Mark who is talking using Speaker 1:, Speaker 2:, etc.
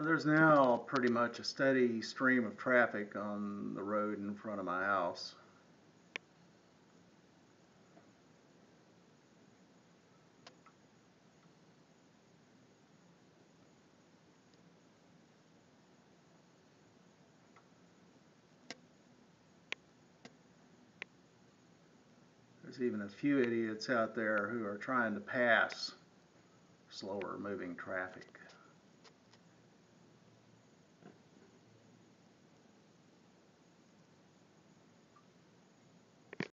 Speaker 1: There's now pretty much a steady stream of traffic on the road in front of my house. There's even a few idiots out there who are trying to pass slower moving traffic.